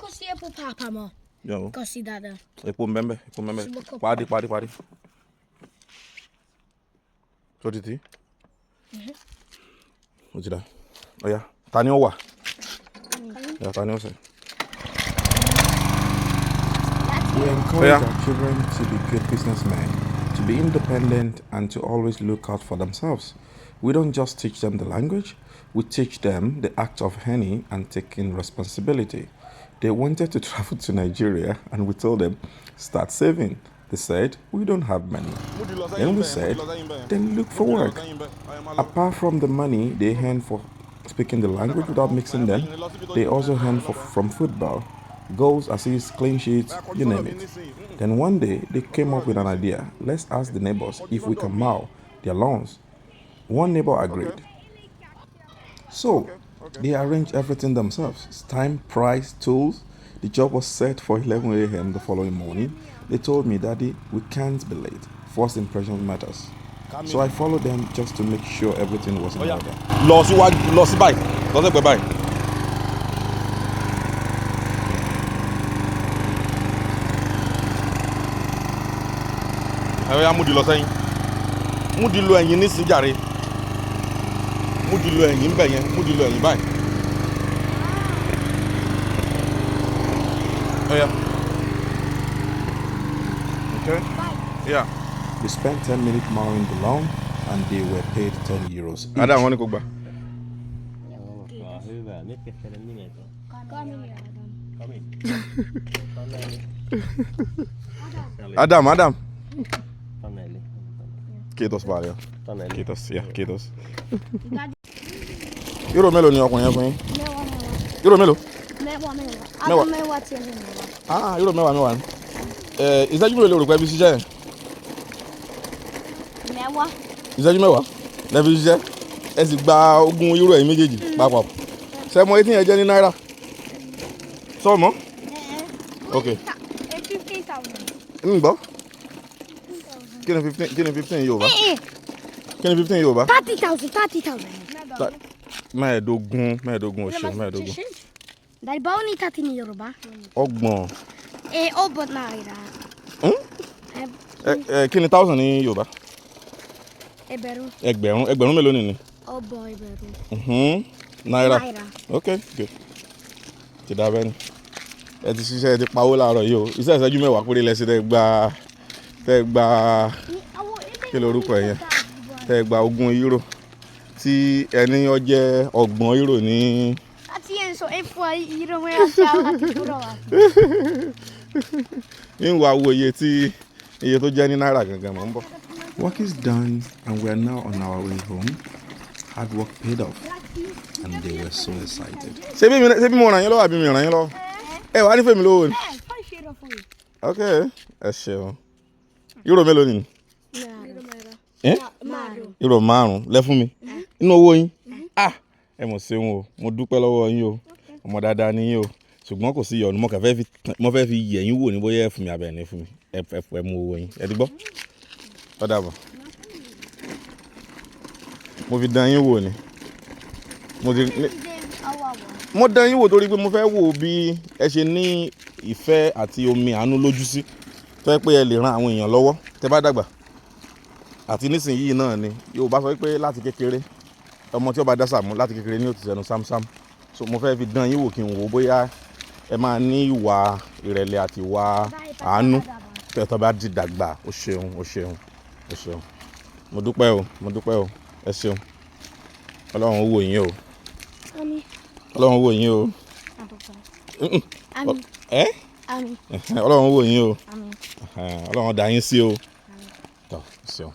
Kosi epo papa mo. Yo. Kosi dada. Epo mbembe. Padi. So titi. Ojida. Oh yeah. Tani owa. Yeah, tani ose. We encourage our children to be good businessmen, to be independent, and to always look out for themselves. We don't just teach them the language, we teach them the act of earning and taking responsibility. They wanted to travel to Nigeria, and we told them, start saving. They said, we don't have money. Then we said, then look for work. Apart from the money they earn for speaking the language without mixing them, they also earn from football, goals, assists, clean sheets, you name it. Then one day they came up with an idea. Let's ask the neighbors if we can mow their lawns. One neighbor agreed. So they arranged everything themselves. Time, price, tools. The job was set for 11 a.m. the following morning. They told me, Daddy, we can't be late. First impression matters. So I followed them just to make sure everything was in order. Lost bike. Bye. Ẹ mú di lọ sẹ́yìn. Mú di lọ ẹ̀yìn nísìn jàre. Mú di lọ ẹ̀yìn ńbẹ̀ yẹn. Mú di lọ ẹ̀yìn báyìí. Oh yeah. Okay. Yeah. We spent 10 minutes mowing the lawn and they were paid 10 euros each. Adam, wọ́n ní kó gbà. Adam. Kiitos paljon. Kiitos. Euro mélòó ni ọkùnrin yẹn fún yín? Euro mélòó? Mẹ́wàá tí ẹ ní mẹ́wàá. Euro mẹ́wàá ni. Ìṣẹ́jú mélòó lè rò pé bí ṣiṣẹ́ yẹn? Mẹ́wàá. Ìṣẹ́jú mẹ́wàá lẹ́bi ṣiṣẹ́ ẹ sì gba 20 euro ẹ̀yin méjèèjì papọ̀. Ṣé mọ etí yẹn jẹ́ ní náírà? Sọ mọ́? Okay. 15,000. Gbọ́. Kí ni 15 Yorùbá? Kí ni 15 Yorùbá? 30,000. Mẹ́ẹ̀ẹ́dógún oṣù mẹ́ẹ̀ẹ́dógún. Dai báwo ni 30 ní Yorùbá? Ọgbọ̀n. Ọgbọ̀n náírà. Kí ni 1000 ní Yorùbá? Ẹgbẹ̀rún. Ẹgbẹ̀rún mélòó ni? Ọgbọ̀n ẹgbẹ̀rún. Náírà. Okay, good. Ti dá bẹ́ẹ̀ ni. Ẹ ti ṣiṣẹ́ ẹ ti pawó láàárọ̀ yìí o. Iṣẹ́ ìṣẹ́jú mẹ́wàá péré lẹ́sẹ̀ tẹ́ gba kí lorúkọ ẹ̀ yẹn? Tẹ́ gba 20 euro. Tí ẹni ó jẹ́ 30 euro ní. Àti yẹn sọ epo euro mẹ́ta àti kúrò wá. Ìwà wo iye tó jẹ́ ní náírà gangan mọ̀ ń bọ̀. Work is done and we are now on our way home. Hard work paid off and they were so excited. Ṣé bí mo ràn yín lọ́wọ́ àbí mi ràn yín lọ́wọ́? Ẹ wá nífẹ̀ẹ́ mi lówó ni. Okay, ẹ ṣeun. Euro mélòó ni? Euro 5 lẹ fún mi. Inú owó yín. Ẹ mọ̀ ṣeun o. Mo dúpẹ́ lọ́wọ́ yín o. Ọmọ dáadáa ni yín o. Ṣùgbọ́n kò sí ìyọnu mo fẹ́ fi yẹ̀ yín wò ní bóyá ẹ fún mi àbẹ̀ ní fún mi. Ẹ mú owó yín. Ẹ ti gbọ́? Ó dàbọ̀. Mo fi dán yín wò ni. Mo dán yín wò torí pé mo fẹ́ wò bí ẹ ṣe ní ìfẹ́ àti omi àánú lójú sí. Tó yẹ pé ẹ lè ran àwọn èèyàn lọ́wọ́ tẹ́ bá dàgbà. Àti nísìnyí náà ni Yorùbá sọ pé láti kékeré ọmọ tí ó bá dá sàmú láti kékeré ní ó ti sẹnu sámsám. So mo fẹ́ fi dán yín wò kí n wò bóyá ẹ máa ní ìwà ìrẹ̀lẹ̀ àti ìwà àánú tẹ́ bá di dàgbà. O ṣeun. Mo dúpẹ́ o. Ẹ ṣeun. Ọlọ́run ó wò yín o. Ọlọ́run wò yín o. Àmín. Ọlọ́run wò yín o. Àmín. Ọlọ́run dá yín sí o. Tọ́, ṣeun.